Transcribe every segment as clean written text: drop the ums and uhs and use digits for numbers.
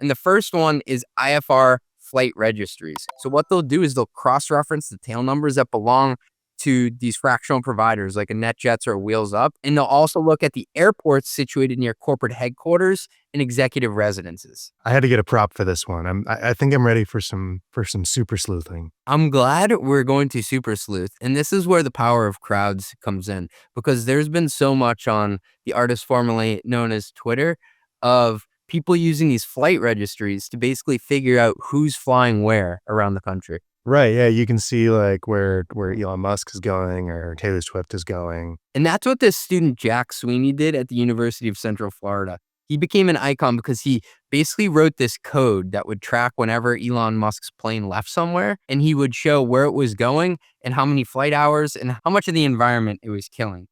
And the first one is IFR flight registries. So what they'll do is they'll cross-reference the tail numbers that belong to these fractional providers like a NetJets or a Wheels Up. And they'll also look at the airports situated near corporate headquarters and executive residences. I had to get a prop for this one. I think I'm ready for some super sleuthing. I'm glad we're going to Super Sleuth. And this is where the power of crowds comes in, because there's been so much on the artist formerly known as Twitter of people using these flight registries to basically figure out who's flying where around the country. Right, yeah, you can see like where Elon Musk is going or Taylor Swift is going. And that's what this student Jack Sweeney did at the University of Central Florida. He became an icon because he basically wrote this code that would track whenever Elon Musk's plane left somewhere, and he would show where it was going and how many flight hours and how much of the environment it was killing.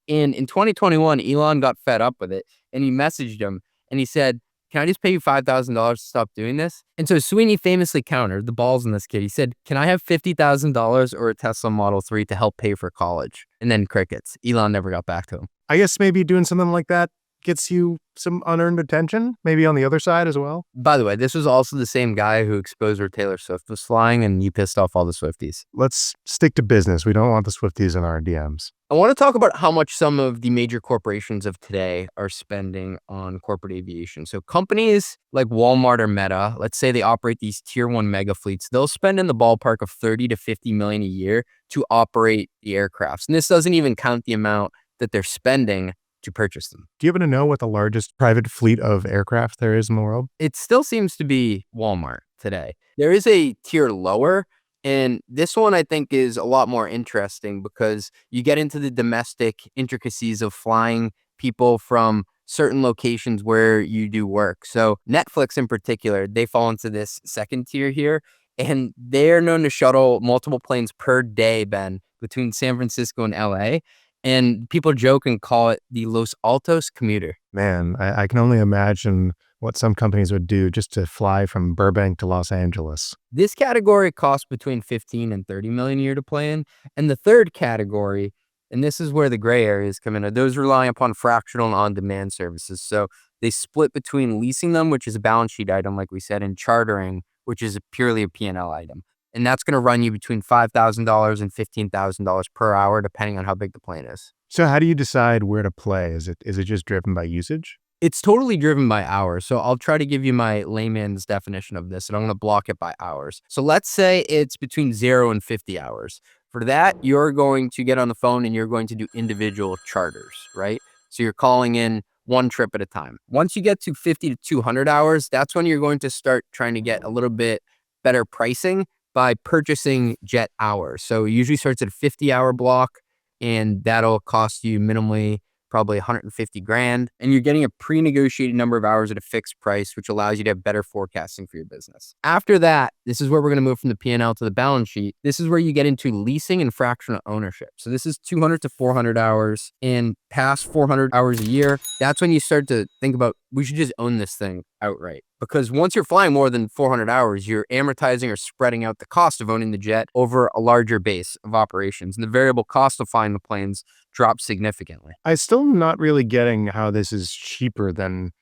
And in 2021, Elon got fed up with it, and he messaged him, and he said, "Can I just pay you $5,000 to stop doing this?" And so Sweeney famously countered the balls in this kid. He said, "Can I have $50,000 or a Tesla Model 3 to help pay for college?" And then crickets. Elon never got back to him. I guess maybe doing something like that gets you some unearned attention, maybe on the other side as well. By the way, this was also the same guy who exposed where Taylor Swift was flying, and he pissed off all the Swifties. Let's stick to business. We don't want the Swifties in our DMs. I want to talk about how much some of the major corporations of today are spending on corporate aviation. So companies like Walmart or Meta, let's say they operate these tier 1 mega fleets, they'll spend in the ballpark of 30 to 50 million a year to operate the aircrafts. And this doesn't even count the amount that they're spending to purchase them. Do you happen to know what the largest private fleet of aircraft there is in the world? It still seems to be Walmart today. There is a tier lower, and this one I think is a lot more interesting because you get into the domestic intricacies of flying people from certain locations where you do work. So Netflix in particular, they fall into this second tier here, and they're known to shuttle multiple planes per day, Ben, between San Francisco and LA. And people joke and call it the Los Altos commuter. Man, I can only imagine what some companies would do just to fly from Burbank to Los Angeles. This category costs between 15 and 30 million a year to play in. And the third category, and this is where the gray areas come in, are those relying upon fractional and on-demand services. So they split between leasing them, which is a balance sheet item, like we said, and chartering, which is purely a P&L item. And that's going to run you between $5,000 and $15,000 per hour, depending on how big the plane is. So how do you decide where to play? Is it just driven by usage? It's totally driven by hours. So I'll try to give you my layman's definition of this, and I'm going to block it by hours. So let's say it's between 0 and 50 hours. For that, you're going to get on the phone and you're going to do individual charters, right? So you're calling in one trip at a time. Once you get to 50 to 200 hours, that's when you're going to start trying to get a little bit better pricing by purchasing jet hours. So it usually starts at a 50-hour block, and that'll cost you minimally probably 150 grand. And you're getting a pre-negotiated number of hours at a fixed price, which allows you to have better forecasting for your business. After that, this is where we're going to move from the P&L to the balance sheet. This is where you get into leasing and fractional ownership. So this is 200 to 400 hours, and past 400 hours a year, that's when you start to think about, we should just own this thing outright. Because once you're flying more than 400 hours, you're amortizing or spreading out the cost of owning the jet over a larger base of operations. And the variable cost of flying the planes drops significantly. I still not really getting how this is cheaper than,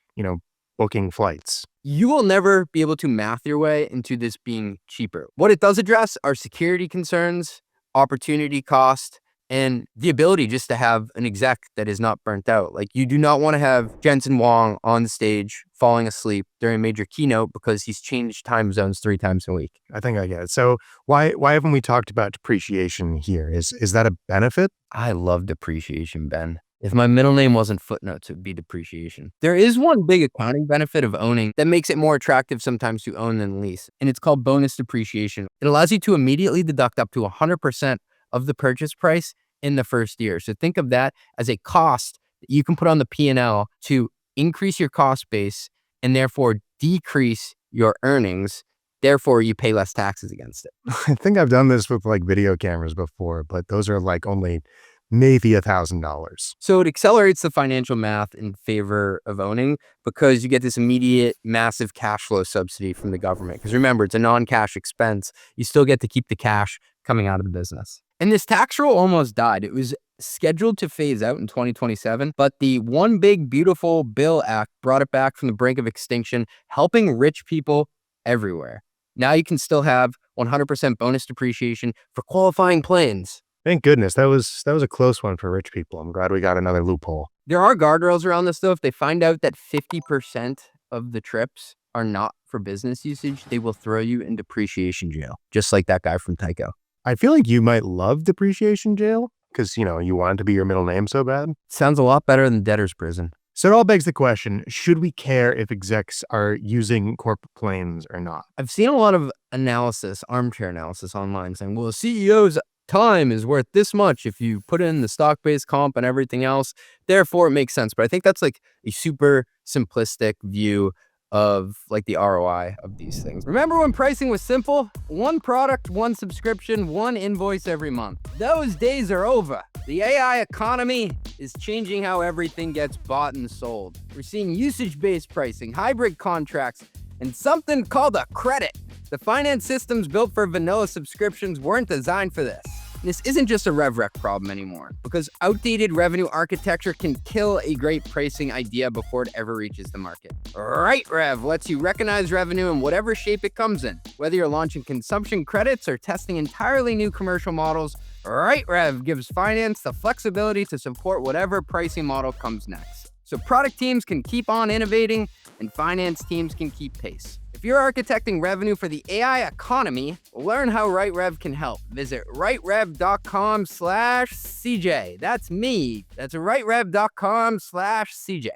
booking flights. You will never be able to math your way into this being cheaper. What it does address are security concerns, opportunity cost, and the ability just to have an exec that is not burnt out. Like, you do not want to have Jensen Huang on the stage falling asleep during a major keynote because he's changed time zones 3 times a week. I think I get it. So why haven't we talked about depreciation here? Is that a benefit? I love depreciation, Ben. If my middle name wasn't Footnotes, it would be depreciation. There is one big accounting benefit of owning that makes it more attractive sometimes to own than lease, and it's called bonus depreciation. It allows you to immediately deduct up to 100% of the purchase price in the first year. So think of that as a cost that you can put on the P&L to increase your cost base and therefore decrease your earnings. Therefore, you pay less taxes against it. I think I've done this with like video cameras before, but those are like only maybe $1,000. So it accelerates the financial math in favor of owning because you get this immediate massive cash flow subsidy from the government. Because remember, it's a non-cash expense. You still get to keep the cash coming out of the business. And this tax rule almost died. It was scheduled to phase out in 2027, but the One Big Beautiful Bill Act brought it back from the brink of extinction, helping rich people everywhere. Now you can still have 100% bonus depreciation for qualifying planes. Thank goodness. That was a close one for rich people. I'm glad we got another loophole. There are guardrails around this, though. If they find out that 50% of the trips are not for business usage, they will throw you in depreciation jail, just like that guy from Tycho. I feel like you might love depreciation jail because, you want it to be your middle name so bad. Sounds a lot better than debtor's prison. So it all begs the question, should we care if execs are using corporate planes or not? I've seen a lot of analysis, armchair analysis online saying, well, a CEO's time is worth this much if you put in the stock-based comp and everything else. Therefore, it makes sense. But I think that's like a super simplistic view of like the ROI of these things. Remember when pricing was simple? One product, one subscription, one invoice every month. Those days are over. The AI economy is changing how everything gets bought and sold. We're seeing usage-based pricing, hybrid contracts, and something called a credit. The finance systems built for vanilla subscriptions weren't designed for this. This isn't just a RevRec problem anymore, because outdated revenue architecture can kill a great pricing idea before it ever reaches the market. RightRev lets you recognize revenue in whatever shape it comes in. Whether you're launching consumption credits or testing entirely new commercial models, RightRev gives finance the flexibility to support whatever pricing model comes next. So product teams can keep on innovating and finance teams can keep pace. If you're architecting revenue for the AI economy, learn how RightRev can help. Visit rightrev.com/CJ. That's me. That's rightrev.com/CJ.